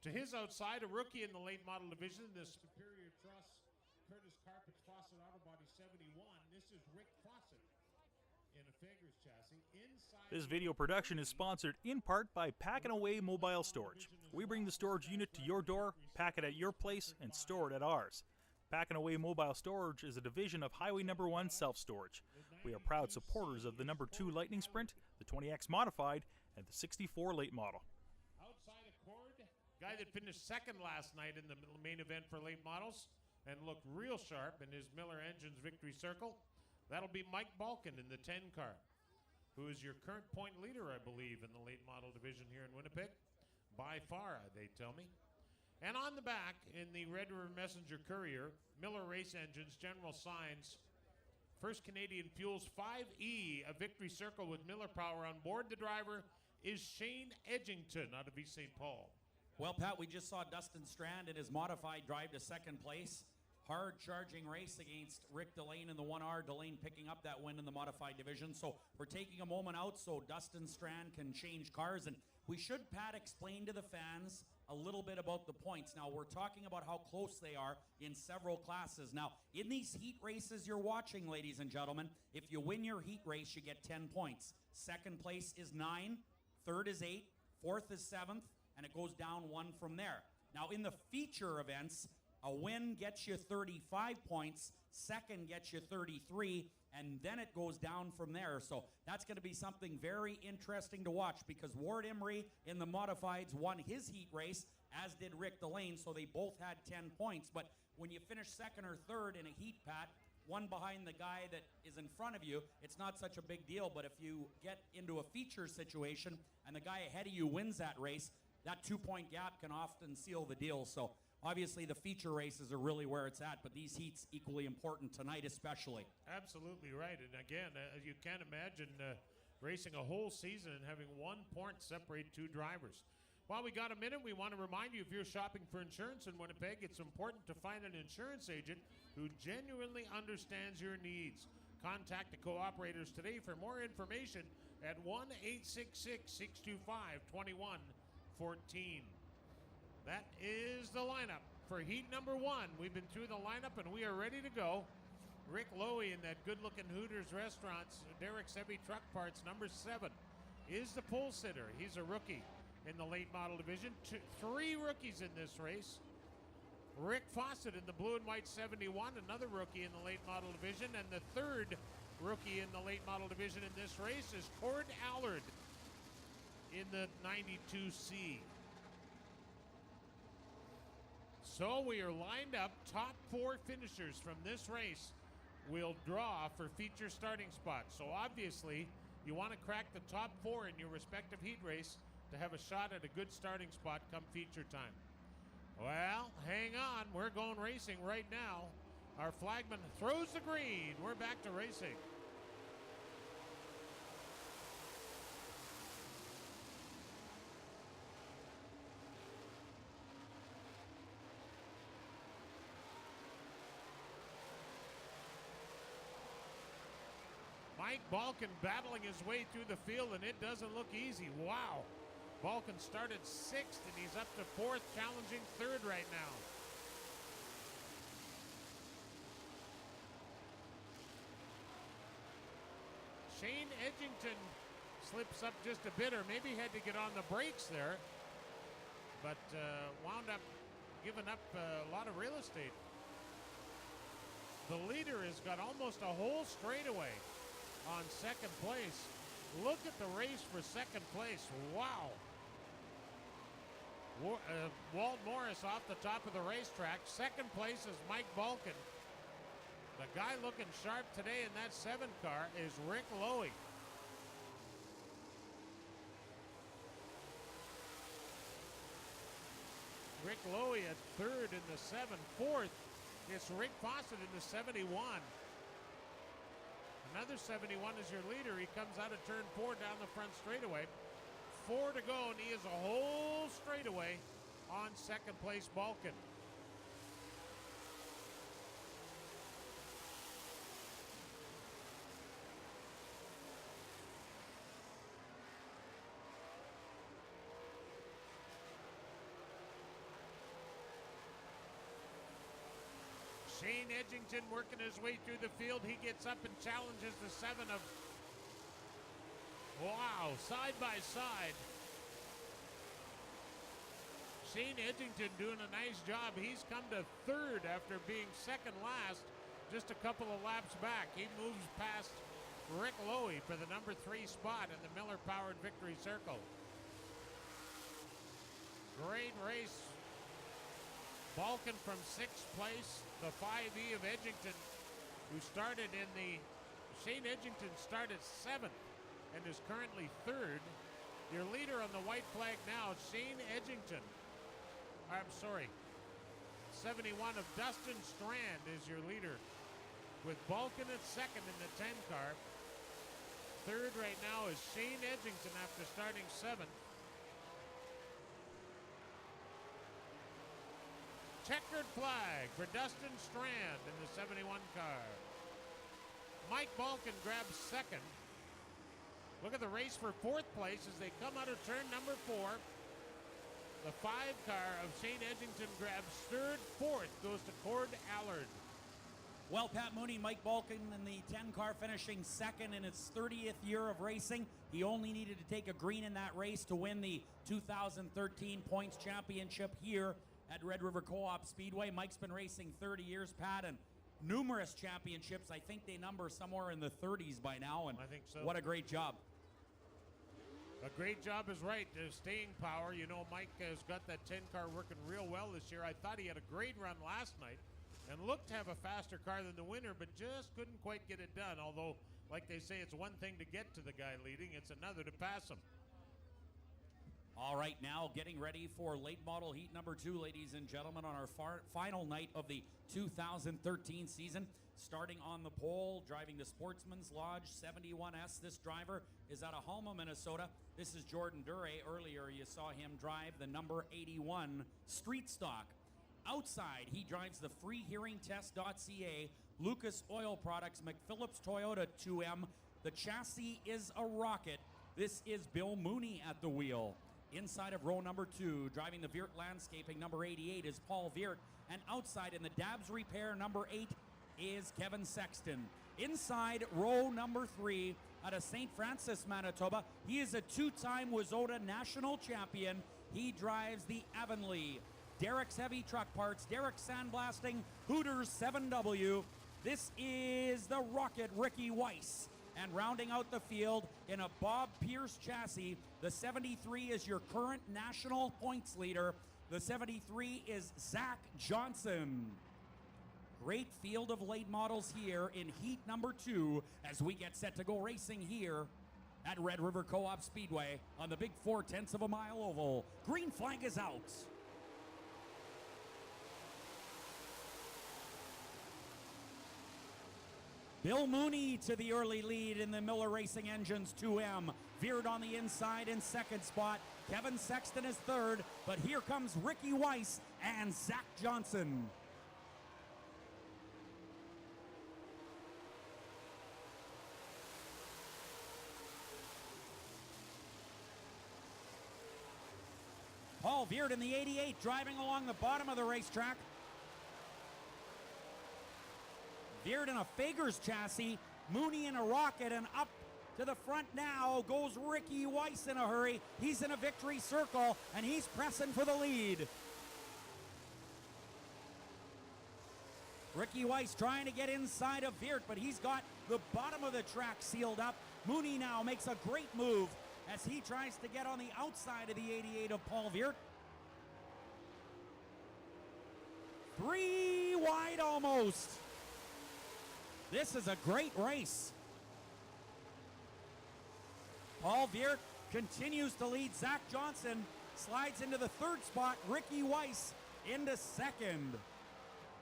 To his outside, a rookie in the late model division, the Superior Truss Curtis Carpet Faucet Auto Body 71. This is Rick Fawcett in a Fagers chassis. This video production is sponsored in part by Pack and Away Mobile Storage. We bring the storage unit to your door, pack it at your place, and store it at ours. Pack and Away Mobile Storage is a division of Highway Number 1 Self-Storage. We are proud supporters of the Number 2 Lightning Sprint, the 20X Modified, and the 64 Late Model. Outside Accord, guy that finished second last night in the main event for late models and looked real sharp in his Miller Engines Victory Circle. That'll be Mike Balkin in the 10 car, who is your current point leader, I believe, in the late model division here in Winnipeg. By far, they tell me. And on the back, in the Red River Messenger Courier, Miller Race Engines, General Signs, First Canadian Fuels 5E, a Victory Circle with Miller Power on board. The driver is Shane Edgington out of East St. Paul. Well, Pat, we just saw Dustin Strand in his modified drive to second place. Hard charging race against Rick Delane in the 1R. Delane picking up that win in the modified division. So we're taking a moment out so Dustin Strand can change cars. And we should, Pat, explain to the fans a little bit about the points. Now, we're talking about how close they are in several classes. Now, in these heat races you're watching, ladies and gentlemen, if you win your heat race, you get 10 points. Second place is 9, third is 8, fourth is 7th, and it goes down 1 from there. Now, in the feature events, a win gets you 35 points, second gets you 33, and then it goes down from there. So that's going to be something very interesting to watch because Ward Emery in the modifieds won his heat race, as did Rick Delane, so they both had 10 points. But when you finish second or third in a heat, Pat, one behind the guy that is in front of you, it's not such a big deal. But if you get into a feature situation and the guy ahead of you wins that race, that 2-point gap can often seal the deal. So obviously, the feature races are really where it's at, but these heats equally important tonight especially. Absolutely right. And again, you can't imagine racing a whole season and having 1 point separate 2 drivers. While we got a minute, we want to remind you, if you're shopping for insurance in Winnipeg, it's important to find an insurance agent who genuinely understands your needs. Contact the cooperators today for more information at 1-866-625-2114. That is the lineup for heat number 1. We've been through the lineup and we are ready to go. Rick Lowy in that good-looking Hooters Restaurants, Derek's Heavy Truck Parts, number 7, is the pole sitter. He's a rookie in the late model division. 3 rookies in this race. Rick Fawcett in the blue and white 71, another rookie in the late model division. And the 3rd rookie in the late model division in this race is Cord Allard in the 92C. So we are lined up. Top 4 finishers from this race will draw for feature starting spots. So obviously, you want to crack the top 4 in your respective heat race to have a shot at a good starting spot come feature time. Well, hang on. We're going racing right now. Our flagman throws the green. We're back to racing. Mike Balkin battling his way through the field, and it doesn't look easy. Wow. Balkin started 6th, and he's up to 4th, challenging 3rd right now. Shane Edgington slips up just a bit, or maybe had to get on the brakes there, but wound up giving up a lot of real estate. The leader has got almost a whole straightaway on second place. Look at the race for second place. Wow. Walt Morris off the top of the racetrack. Second place is Mike Balkin. The guy looking sharp today in that 7 car is Rick Lowy. Rick Lowy at 3rd in the 7. 4th, it's Rick Fawcett in the 71. Another 71 is your leader. He comes out of turn 4 down the front straightaway. 4 to go, and he is a whole straightaway on second place Balkin. Shane Edgington working his way through the field. He gets up and challenges the 7 of... Wow, side by side. Shane Edgington doing a nice job. He's come to third after being second last just a couple of laps back. He moves past Rick Lowy for the number 3 spot in the Miller-powered victory circle. Great race. Balkan from 6th place. The 5E of Edgington, who started in the... Shane Edgington started 7th and is currently 3rd. Your leader on the white flag now, Shane Edgington. I'm sorry. 71 of Dustin Strand is your leader, with Balkan at 2nd in the 10 car. 3rd right now is Shane Edgington after starting 7th. Checkered flag for Dustin Strand in the 71 car. Mike Balkan grabs 2nd. Look at the race for 4th place as they come out of turn number 4. The 5 car of Shane Edgington grabs 3rd. 4th goes to Cord Allard. Well, Pat Mooney, Mike Balkan in the 10 car finishing 2nd in his 30th year of racing. He only needed to take a green in that race to win the 2013 points championship here at Red River Co-op Speedway. Mike's been racing 30 years, Pat, and numerous championships. I think they number somewhere in the 30s by now, and I think so. What a great job. A great job is right. Staying power. You know, Mike has got that 10 car working real well this year. I thought he had a great run last night and looked to have a faster car than the winner, but just couldn't quite get it done. Although, like they say, it's one thing to get to the guy leading, it's another to pass him. All right, now getting ready for late model heat number 2, ladies and gentlemen, on our final night of the 2013 season. Starting on the pole, driving the Sportsman's Lodge 71S. This driver is out of Halma, Minnesota. This is Jordan Dure. Earlier, you saw him drive the number 81 Street Stock. Outside, he drives the freehearingtest.ca, Lucas Oil Products, McPhillips Toyota 2M. The chassis is a rocket. This is Bill Mooney at the wheel. Inside of row number 2, driving the Viert Landscaping number 88 is Paul Viert. And outside in the Dabs Repair number 8 is Kevin Sexton. Inside row number 3 out of St. Francis, Manitoba, he is a 2-time Wazota national champion. He drives the Avonlea. Derek's Heavy Truck Parts, Derek Sandblasting, Hooters 7W. This is the Rocket Ricky Weiss. And rounding out the field in a Bob Pierce chassis, the 73 is your current national points leader. The 73 is Zach Johnson. Great field of late models here in heat number 2 as we get set to go racing here at Red River Co-op Speedway on the big 4/10 of a mile oval. Green flag is out. Bill Mooney to the early lead in the Miller Racing Engines 2M. Veered on the inside in 2nd spot. Kevin Sexton is 3rd, but here comes Ricky Weiss and Zach Johnson. Paul Veered in the 88 driving along the bottom of the racetrack. Veered in a Fagers chassis, Mooney in a Rocket, and up to the front now goes Ricky Weiss in a hurry. He's in a victory circle, and he's pressing for the lead. Ricky Weiss trying to get inside of Veert, but he's got the bottom of the track sealed up. Mooney now makes a great move as he tries to get on the outside of the 88 of Paul Veert. 3 wide almost. This is a great race. Paul Veert continues to lead. Zach Johnson slides into the 3rd spot. Ricky Weiss into 2nd.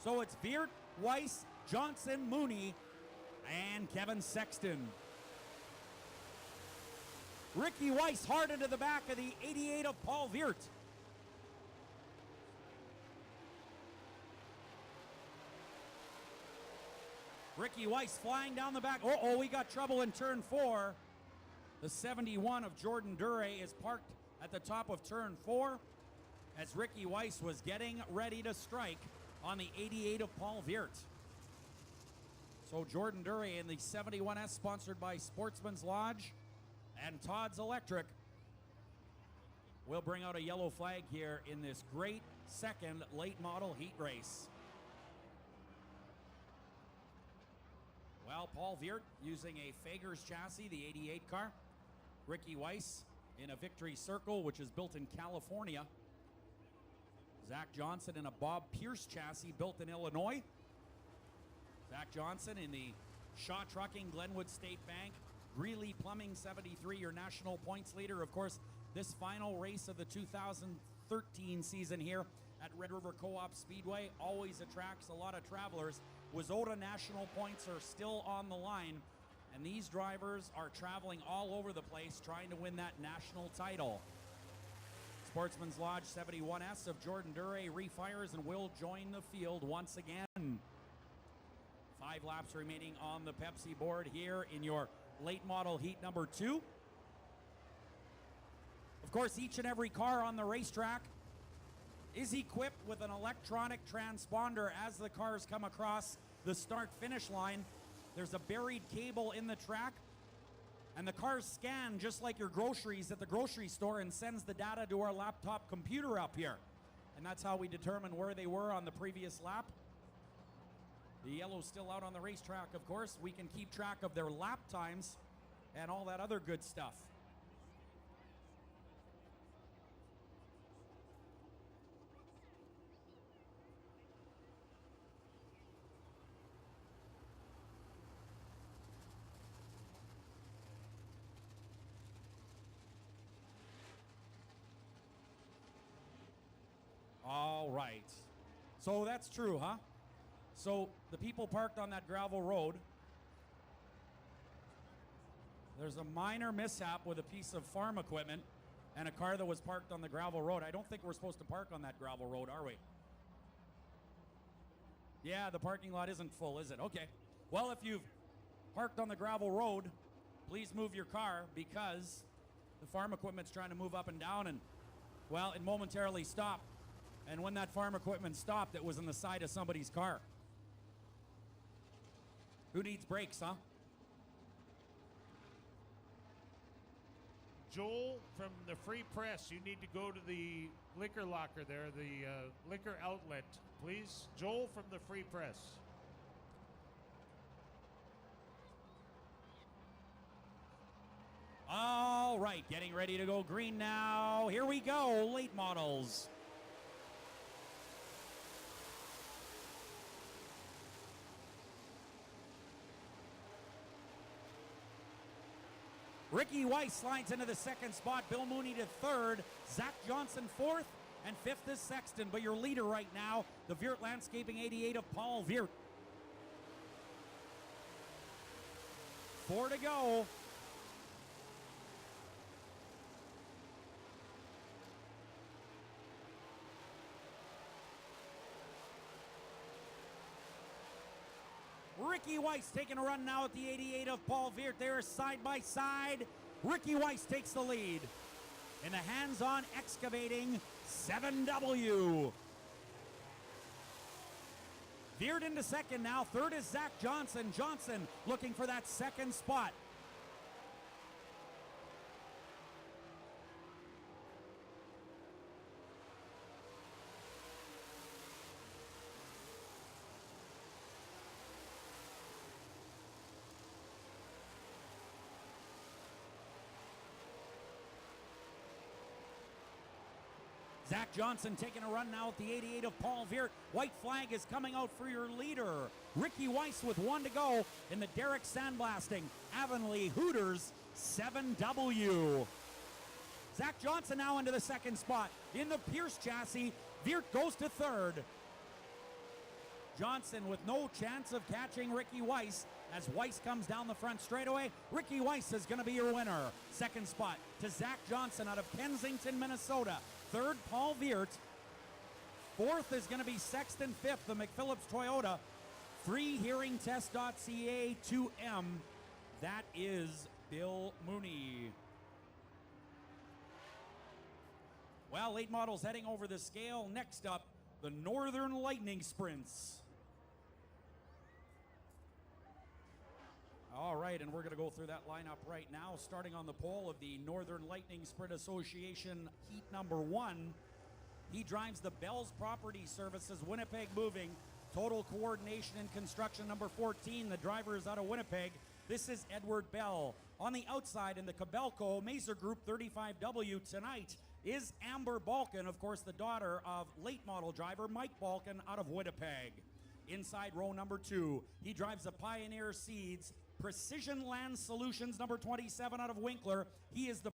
So it's Veert, Weiss, Johnson, Mooney, and Kevin Sexton. Ricky Weiss hard into the back of the 88 of Paul Veert. Ricky Weiss flying down the back. Uh-oh, we got trouble in turn 4. The 71 of Jordan Dure is parked at the top of turn 4 as Ricky Weiss was getting ready to strike on the 88 of Paul Veert. So Jordan Duray in the 71S, sponsored by Sportsman's Lodge and Todd's Electric, will bring out a yellow flag here in this great second late model heat race. Well, Paul Veert using a Fager's chassis, the 88 car. Ricky Weiss in a Victory Circle, which is built in California. Zach Johnson in a Bob Pierce chassis built in Illinois. Zach Johnson in the Shaw Trucking, Glenwood State Bank, Greeley Plumbing 73, your national points leader. Of course, this final race of the 2013 season here at Red River Co-op Speedway always attracts a lot of travelers. Wazota national points are still on the line, and these drivers are traveling all over the place trying to win that national title. Sportsman's Lodge 71S of Jordan Duray refires and will join the field once again. 5 laps remaining on the Pepsi board here in your late model heat number 2. Of course, each and every car on the racetrack is equipped with an electronic transponder as the cars come across the start-finish line. There's a buried cable in the track, and the cars scan just like your groceries at the grocery store and sends the data to our laptop computer up here. And that's how we determine where they were on the previous lap. The yellow's still out on the racetrack, of course. We can keep track of their lap times and all that other good stuff. All right. So that's true, huh? So the people parked on that gravel road, there's a minor mishap with a piece of farm equipment and a car that was parked on the gravel road. I don't think we're supposed to park on that gravel road, are we? Yeah, the parking lot isn't full, is it? Okay. Well, if you've parked on the gravel road, please move your car because the farm equipment's trying to move up and down, and, well, it momentarily stopped. And when that farm equipment stopped, it was on the side of somebody's car. Who needs brakes, huh? Joel from the Free Press, you need to go to the liquor locker there, the liquor outlet, please. Joel from the Free Press. All right, getting ready to go green now. Here we go, late models. Ricky Weiss slides into the second spot. Bill Mooney to third. Zach Johnson fourth. And fifth is Sexton. But your leader right now, the Veert Landscaping 88 of Paul Veert. 4 to go. Ricky Weiss taking a run now at the 88 of Paul Veert. They are side by side. Ricky Weiss takes the lead in the hands-on excavating 7W. Veert into second now. Third is Zach Johnson. Johnson looking for that second spot. Zach Johnson taking a run now at the 88 of Paul Veert. White flag is coming out for your leader. Ricky Weiss with 1 to go in the Derek Sandblasting Avonlea Hooters 7W. Zach Johnson now into the second spot. In the Pierce chassis, Veert goes to third. Johnson with no chance of catching Ricky Weiss as Weiss comes down the front straightaway. Ricky Weiss is going to be your winner. Second spot to Zach Johnson out of Kensington, Minnesota. Third, Paul Veert. Fourth is going to be Sexton. Fifth, the McPhillips Toyota. 3 HearingTest.ca 2M. That is Bill Mooney. Well, late models heading over the scale. Next up, the Northern Lightning Sprints. All right, and we're going to go through that lineup right now, starting on the pole of the Northern Lightning Sprint Association Heat number 1. He drives the Bell's Property Services, Winnipeg Moving, Total Coordination and Construction number 14. The driver is out of Winnipeg. This is Edward Bell. On the outside in the Cabelco Mazer Group 35W tonight is Amber Balkan, of course the daughter of late model driver Mike Balkan out of Winnipeg. Inside row number 2, he drives the Pioneer Seeds Precision Land Solutions number 27 out of Winkler. He is the